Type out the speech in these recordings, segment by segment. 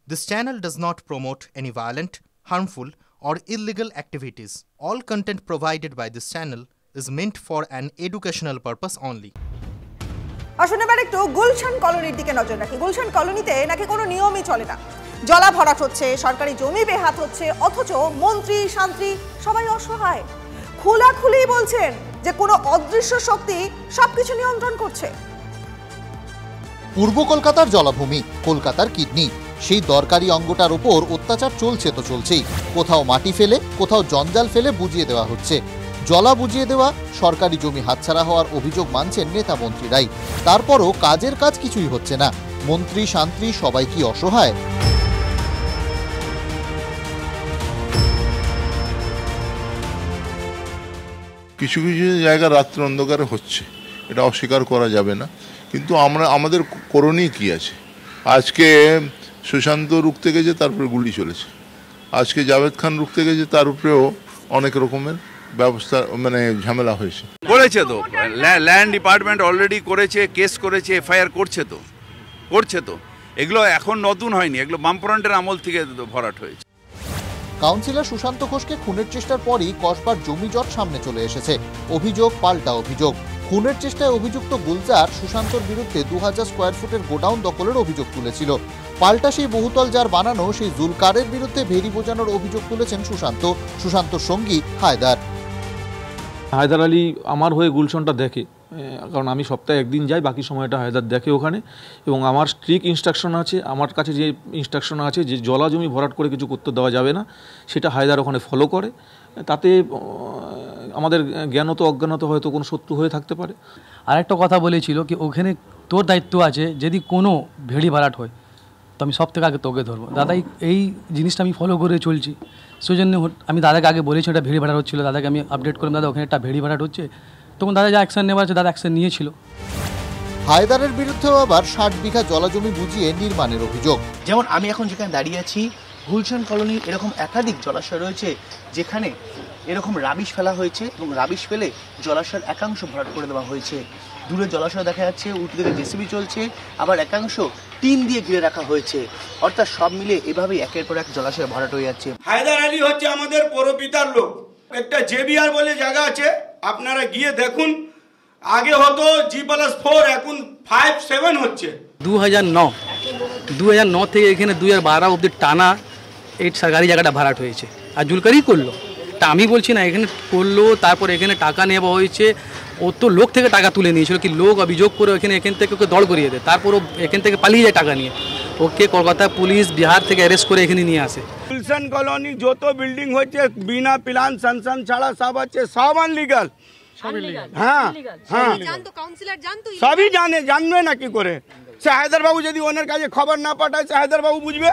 This channel does not promote any violent, harmful, or illegal activities. All content provided by this channel is meant for an educational purpose only. আসুন এবার একটু গুলশান কলোনির দিকে নজর রাখি। গুলশান কলোনিতে নাকি কোনো নিয়মই চলে না, জলা ভরাট হচ্ছে, সরকারি জমি বেহাত হচ্ছে, অথচ মন্ত্রী শান্ত্রী সবাই অসহায়। খোলাখুলি বলছেন যে কোনো অদৃশ্য শক্তি সবকিছু নিয়ন্ত্রণ করছে। পূর্ব কলকাতার জলাভূমি, কলকাতার কিডনি, সেই দরকারি অঙ্গটার উপর অত্যাচার চলছে তো চলছেই। কোথাও মাটি ফেলে, কোথাও জঞ্জাল ফেলে বুঝিয়ে দেওয়া হচ্ছে। জলা বুঝিয়ে দেওয়া, সরকারি জমি হাতছাড়া হওয়ার অভিযোগ মানছেন নেতা মন্ত্রীরাই। তারপরও কাজের কাজ কিছুই হচ্ছে না। মন্ত্রী শান্ত্রী সবাই কি অসহায়? কিছু কিছু জায়গা রাত্রে অন্ধকারে হচ্ছে, এটা অস্বীকার করা যাবে না, কিন্তু আমাদের করণীয় কি আছে? আজকে সুশান্ত রুখতে গেছে, তারপরে গুলি চলেছে। আজকে জাভেদ খান রুখতে গেছে, তার উপরেও অনেক রকমের ব্যবস্থা ঝামেলা হয়েছে। করেছে তো, ল্যান্ড ডিপার্টমেন্ট অলরেডি করেছে, কেস করেছে, এফআইআর করছে তো। এগুলো এখন নতুন হয়নি, এগুলো বামফ্রন্টের আমল থেকে ভরাট হয়েছে। কাউন্সিলর সুশান্ত ঘোষকে খুনের চেষ্টার পরই কসবার জমি জট সামনে চলে এসেছে। অভিযোগ পাল্টা অভিযোগ। খুনের চেষ্টায় অভিযুক্ত গুলজার সুশান্তর বিরুদ্ধে 2000 স্কোয়ার ফুটের গোডাউন দখলের অভিযোগ তুলেছিল। পাল্টা সেই বহুতল যার বানানো সেই জুলকারের বিরুদ্ধে ভেরি বোঝানোর অভিযোগ তুলেছেন সুশান্তর সঙ্গী হায়দার আলী আমার হয়ে গুলশনটা দেখে, কারণ আমি সপ্তাহে একদিন যাই, বাকি সময়টা হায়দার দেখে ওখানে। এবং আমার স্ট্রিক্ট ইনস্ট্রাকশন আছে, আমার কাছে যে ইনস্ট্রাকশন আছে যে জলা জমি ভরাট করে কিছু করতে দেওয়া যাবে না, সেটা হায়দার ওখানে ফলো করে। তাতে আমাদের জ্ঞানত অজ্ঞানত হয়তো কোনো শত্রু হয়ে থাকতে পারে। আরেকটা কথা বলেছিল কি ওখানে তোর দায়িত্ব আছে, যদি কোনো ভেড়ি ভরাট হয় তো আমি সব থেকে আগে তোকে ধরবো। দাদা এই জিনিসটা আমি ফলো করে চলছি, সেই জন্য আমি দাদাকে আগে বলেছি ওটা ভেড়ি ভাড়াট হচ্ছিলো। দাদাকে আমি আপডেট করলাম, দাদা ওখানে একটা ভেড়ি ভাড়াট হচ্ছে, তখন দাদা যা অ্যাকশন নেওয়া আছে দাদা অ্যাকশন নিয়েছিল। হায়দারের বিরুদ্ধেও আবার 60 বিঘা জলাজমি বুঝিয়ে নির্মাণের অভিযোগ। যেমন আমি এখন যেখানে দাঁড়িয়ে আছি, গুলশান কলোনির এরকম একাধিক জলাশয় রয়েছে যেখানে এরকম রাবিশ ফেলা হয়েছে এবং রাবিশ ফেলে জলাশয়ের একাংশ ভরাট করে দেওয়া হয়েছে। দূরে জলাশয় দেখা যাচ্ছে, উল্টো দিকে জেসিবি চলছে, আবার একাংশ টিন দিয়ে ঘিরে রাখা হয়েছে। অর্থাৎ সব মিলে এভাবেই একের পর এক জলাশয় ভরাট হয়ে যাচ্ছে। হায়দার আলী হচ্ছে আমাদের পরপিতার লোক। একটা জেবিআর বলে জায়গা আছে, আপনারা গিয়ে দেখুন। আগে হতো G+4, এখন 5-7 হচ্ছে। 2009 থেকে এখানে 2012 অব্দি টানা এই সরকারি জায়গাটা ভরাট হয়েছে, আর জুলকারি করলো। তা আমি বলছি না, এখানে করলো, তারপর এখানে টাকা নেওয়া হয়েছে। ও তো লোক থেকে টাকা তুলে নিয়েছিল, কি লোক অভিযোগ করে এখান থেকে ওকে দড় করিয়ে দেয়, তারপর ও এখান থেকে পালিয়ে যায় টাকা নিয়ে। ওকে কলকাতা পুলিশ বিহার থেকে অ্যারেস্ট করে এখানে নিয়ে আসে। গুলশান কলোনি যত বিল্ডিং হচ্ছে বিনা প্ল্যান সানসান ছাড়া সব আছে, সব আনলিগাল। হ্যাঁ, সবই জানবে না কি করে? সে হায়দার বাবু যদি ওনার কাছে খবর না পাঠায়, সে হায়দার বাবু বুঝবে।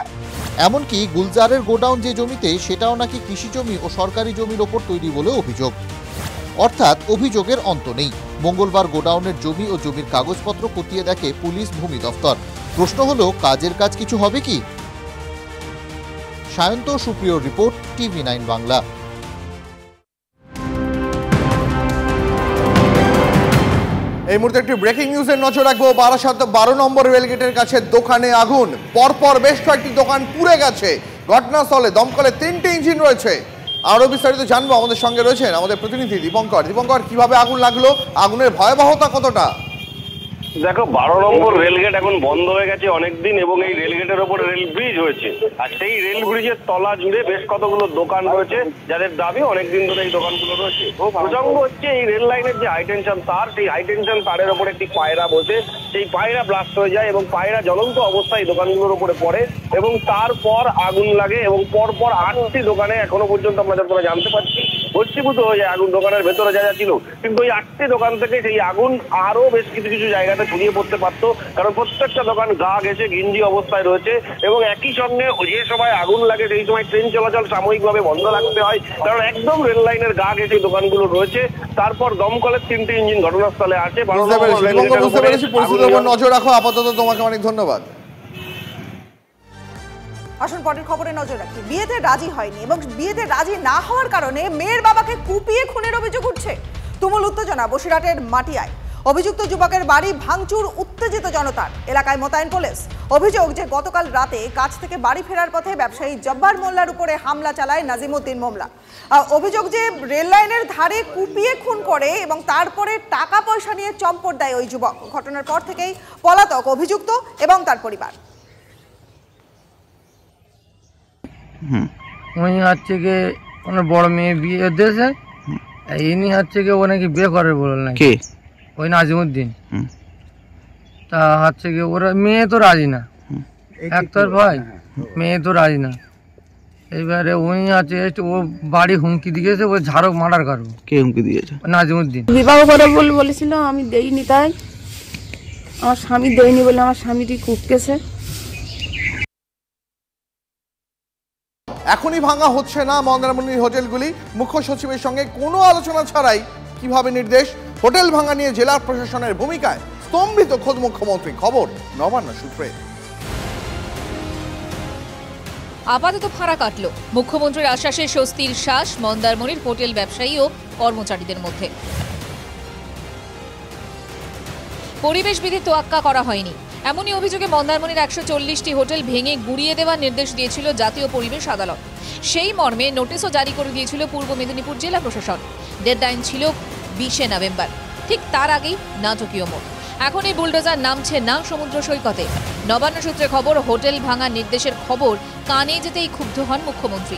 এমনকি গুলজারের গোডাউন যে জমিতে, সেটাও নাকি কৃষি জমি ও সরকারি জমির ওপর তৈরি বলে অভিযোগ। অর্থাৎ অভিযোগের অন্ত নেই। মঙ্গলবার গোডাউনের জমি ও জমির কাগজপত্র খতিয়ে দেখে পুলিশ ভূমি দফতর। প্রশ্ন হলো, কাজের কাজ কিছু হবে কি? সায়ন্ত সুপ্রিয় রিপোর্ট, TV9 বাংলা। এই মুহূর্তে একটি ব্রেকিং নিউজের নজর রাখবো। 12 নম্বর রেলগেটের কাছে দোকানে আগুন, পরপর বেশ কয়েকটি দোকান পুড়ে গেছে। ঘটনাস্থলে দমকলে 3টে ইঞ্জিন রয়েছে। আরো বিস্তারিত জানবো, আমাদের সঙ্গে রয়েছেন আমাদের প্রতিনিধি দীপঙ্কর। কিভাবে আগুন লাগলো, আগুনের ভয়াবহতা কতটা? দেখো, 12 নম্বর রেলগেট এখন বন্ধ হয়ে গেছে অনেকদিন, এবং এই রেলগেটের ওপরে রেল ব্রিজ হয়েছে। আর সেই রেল ব্রিজের তলা জুড়ে বেশ কতগুলো দোকান রয়েছে, যাদের দাবি অনেকদিন ধরে এই দোকানগুলো রয়েছে। প্রসঙ্গ হচ্ছে এই রেল লাইনের যে হাই টেনশন তার, সেই হাই টেনশন তারের ওপরে একটি পায়রা বসে, সেই পায়রা ব্লাস্ট হয়ে যায় এবং পায়রা জ্বলন্ত অবস্থায় দোকানগুলোর উপরে পড়ে এবং তারপর আগুন লাগে এবং পরপর 8টি দোকানে এখনো পর্যন্ত আমরা যতটা জানতে পারছি ভস্মীভূত হয়ে যায় আগুন। দোকানের ভেতরে যা ছিল, কিন্তু ওই 8টি দোকান থেকে সেই আগুন আরো বেশ কিছু জায়গাতে ছড়িয়ে পড়তে পারতো, কারণ প্রত্যেকটা দোকান গা ঘেঁষে ঘিঞ্জি অবস্থায় রয়েছে। এবং একই সঙ্গে যে সময় আগুন লাগে সেই সময় ট্রেন চলাচল সাময়িকভাবে বন্ধ রাখতে হয়, কারণ একদম রেল লাইনের গা ঘেঁষে দোকানগুলো রয়েছে। তারপর দমকলের 3টে ইঞ্জিন ঘটনাস্থলে আসে। নজর রাখো আপাতত, তোমাকে অনেক ধন্যবাদ। আসুন পরের খবরে নজর রাখি। বিয়েতে রাজি হয়নি এবং বিয়েতে রাজি না হওয়ার কারণে মেয়ের বাবাকে কুপিয়ে খুনের অভিযোগ উঠছে। তুমুল উত্তেজনা বসিরহাটের মাটিয়ায়। অভিযুক্ত যুবকের বাড়ি ভাঙচুর, উত্তেজিত জনতার। এলাকায় মোতায়েন পুলিশ। অভিযোগ যে গতকাল রাতে কাজ থেকে বাড়ি ফেরার পথে ব্যবসায়ী জব্বার মোল্লার উপরে হামলা চালায় নাজিমউদ্দিন মোল্লা। অভিযোগ যে রেল লাইনের ধারে কুপিয়ে খুন করে এবং তারপরে টাকা পয়সা নিয়ে চম্পট দেয় ওই যুবক। ঘটনার পর থেকেই পলাতক অভিযুক্ত এবং তার পরিবার। উনি হচ্ছে কি ওনার বড় মেয়ে বিয়ে দিয়েছে, ইনি হচ্ছে কি ও নাকি বিয়ে করে বলল নাকি ওই নাজিমউদ্দিন। তা হচ্ছে কি ওরা মেয়ে তো রাজি না, একটার ভাই মেয়ে তো রাজি না। এইবারে উনি আছে ও বাড়ি হুমকি দিয়েছে, ও ঝাড়ক মার্ডার করবো। কে হুমকি দিয়েছে? নাজিমউদ্দিন। বিবাহ করে বলেছিল, আমি দেইনি, তাই আমার স্বামী দেয়নি বলে আমার স্বামীটি কুপকেছে। এখনই ভাঙা হচ্ছে না মন্দারমণির হোটেলগুলি। মুখ্য সচিবের সঙ্গে কোনো আলোচনা ছাড়াই কিভাবে নির্দেশ? হোটেল ভাঙা নিয়ে জেলা প্রশাসনের ভূমিকায় স্তম্ভিত খোদ মুখ্যমন্ত্রী। খবর নবান্ন সূত্রে। আপাতত ফাঁড়া কাটল, মুখ্যমন্ত্রীর আশ্বাসে স্বস্তির শ্বাস মন্দারমণির হোটেল ব্যবসায়ী ও কর্মচারীদের মধ্যে। পরিবেশ বিধি তোয়াক্কা করা হয়নি, এমনই অভিযোগে মন্দারমণির 140টি হোটেল ভেঙে গুঁড়িয়ে দেওয়ার নির্দেশ দিয়েছিল জাতীয় পরিবেশ আদালত। সেই মর্মে নোটিশও জারি করে দিয়েছিল পূর্ব মেদিনীপুর জেলা প্রশাসন। ডেডলাইন ছিল 20শে নভেম্বর। ঠিক তার আগেই নাটকীয় মোড়। এখন এই বুলডোজার নামছে না সমুদ্র সৈকতে। নবান্ন সূত্রে খবর, হোটেল ভাঙার নির্দেশের খবর কানে যেতেই ক্ষুব্ধ হন মুখ্যমন্ত্রী।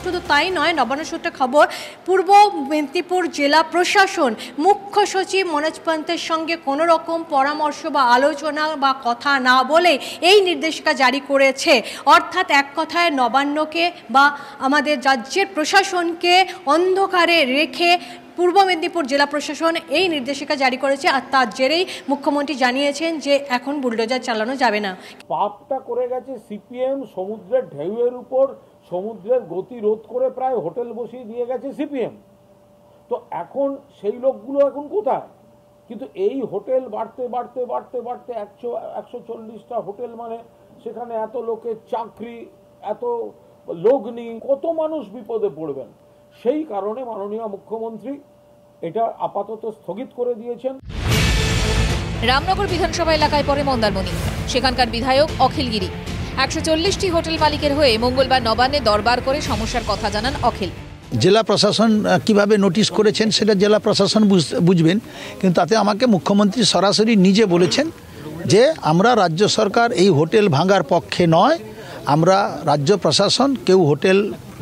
শুধু তাই নয়, নবান্ন সূত্রে খবর, পূর্ব মেদিনীপুর জেলা প্রশাসন মুখ্য সচিব মনোজ পান্তের সঙ্গে কোনো রকম পরামর্শ বা আলোচনা বা কথা না বলে এই নির্দেশিকা জারি করেছে। অর্থাৎ এক কথায় নবান্নকে বা আমাদের রাজ্যের প্রশাসনকে অন্ধকারে রেখে পূর্ব মেদিনীপুর জেলা প্রশাসন এই নির্দেশিকা জারি করেছে। আর তার জেরেই মুখ্যমন্ত্রী জানিয়েছেন যে এখন বুলডোজার চালানো যাবে না। পাপটা করে গেছে সিপিএম, সমুদ্রের ঢেউয়ের উপর সমুদ্রের গতি রোধ করে প্রায় হোটেল বসিয়ে দিয়ে গেছে সিপিএম। তো এখন সেই লোকগুলো এখন কোথায়? কিন্তু এই হোটেল বাড়তে বাড়তে বাড়তে বাড়তে 140টা হোটেল, মানে সেখানে এত লোকের চাকরি, এত লগ্নি, কত মানুষ বিপদে পড়বেন। সেই কারণে মাননীয় মুখ্যমন্ত্রী এটা আপাতত স্থগিত করে দিয়েছেন। রামনগর বিধানসভা এলাকায় পড়ে মন্দারমণি। সেখানকার বিধায়ক অখিল গিরি 140টি হোটেল মালিকের হয়ে মঙ্গলবার নবান্নে দরবার করে সমস্যার কথা জানান অখিল। জেলা প্রশাসন কিভাবে নোটিশ করেছেন সেটা জেলা প্রশাসন বুঝবেন, কিন্তু তাতে আমাকে মুখ্যমন্ত্রী সরাসরি নিজে বলেছেন যে আমরা রাজ্য সরকার এই হোটেল ভাঙার পক্ষে নয়, আমরা রাজ্য প্রশাসন কেউ হোটেল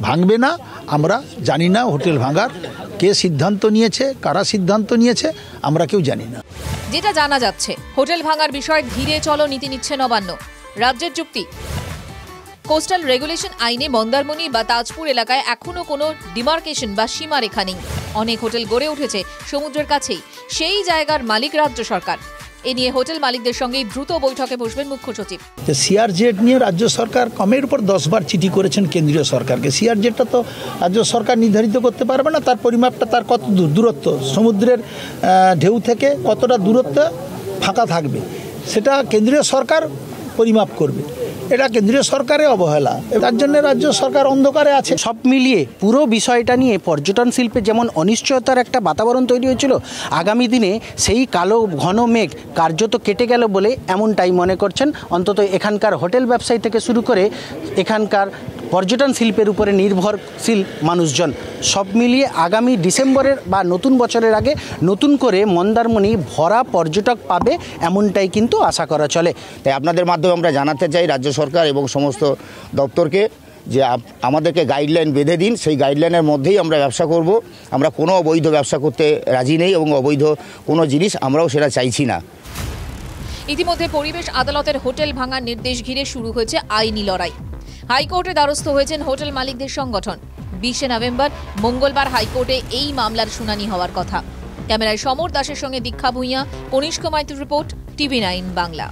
ভাঙবে না, আমরা জানি না হোটেল ভাঙার কে সিদ্ধান্ত নিয়েছে, কারা সিদ্ধান্ত নিয়েছে, আমরা কেউ জানি না। যেটা জানা যাচ্ছে, হোটেল ভাঙার বিষয় ধীরে চলো নীতি নিচ্ছে নবান্ন। রাজ্যের যুক্তি, কোস্টাল রেগুলেশন আইনে মন্দারমণি বা তাজপুর এলাকায় এখনো কোনো ডিমার্কেশন বা সীমারেখা নেই। অনেক হোটেল গড়ে উঠেছে সমুদ্রের কাছেই, সেই জায়গার মালিক রাজ্য সরকার। এ নিয়ে হোটেল মালিকদের সঙ্গে দ্রুত বৈঠকে বসবেন মুখ্য সচিব। সিআরজেড নিয়ে রাজ্য সরকার কমের উপর 10 বার চিঠি করেছেন কেন্দ্রীয় সরকারকে। সিআরজেডটা তো রাজ্য সরকার নির্ধারিত করতে পারবে না, তার পরিমাপটা, তার কত দূরত্ব, সমুদ্রের ঢেউ থেকে কতটা দূরত্ব ফাঁকা থাকবে, সেটা কেন্দ্রীয় সরকার পরিমাপ করবে। এটা কেন্দ্রীয় সরকারের অবহেলা, তার জন্য রাজ্য সরকার অন্ধকারে আছে। সব মিলিয়ে পুরো বিষয়টা নিয়ে পর্যটন শিল্পে যেমন অনিশ্চয়তার একটা বাতাবরণ তৈরি হয়েছিল, আগামী দিনে সেই কালো ঘন মেঘ কার্যত কেটে গেল বলে এমনটাই মনে করছেন অন্তত এখানকার হোটেল ব্যবসায়ী থেকে শুরু করে এখানকার পর্যটন শিল্পের উপরে নির্ভরশীল মানুষজন। সব মিলিয়ে আগামী ডিসেম্বরের বা নতুন বছরের আগে নতুন করে মন্দারমণি ভরা পর্যটক পাবে, এমনটাই কিন্তু আশা করা চলে। তাই আপনাদের মাধ্যমে আমরা জানাতে চাই রাজ্য সরকার এবং সমস্ত দপ্তরকে যে আমাদেরকে গাইডলাইন বেঁধে দিন, সেই গাইডলাইনের মধ্যেই আমরা ব্যবসা করব। আমরা কোনো অবৈধ ব্যবসা করতে রাজি নেই এবং অবৈধ কোনো জিনিস আমরাও সেটা চাইছি না। ইতিমধ্যে পরিবেশ আদালতের হোটেল ভাঙার নির্দেশ ঘিরে শুরু হয়েছে আইনি লড়াই। হাইকোর্টে দ্বারস্থ হয়েছেন হোটেল মালিকদের সংগঠন। 20শে নভেম্বর মঙ্গলবার হাইকোর্টে এই মামলার শুনানি হওয়ার কথা। ক্যামেরায় সমর দাসের সঙ্গে দীক্ষা ভূঁইয়া, কনিষ্ক মাইতির রিপোর্ট, TV9 বাংলা।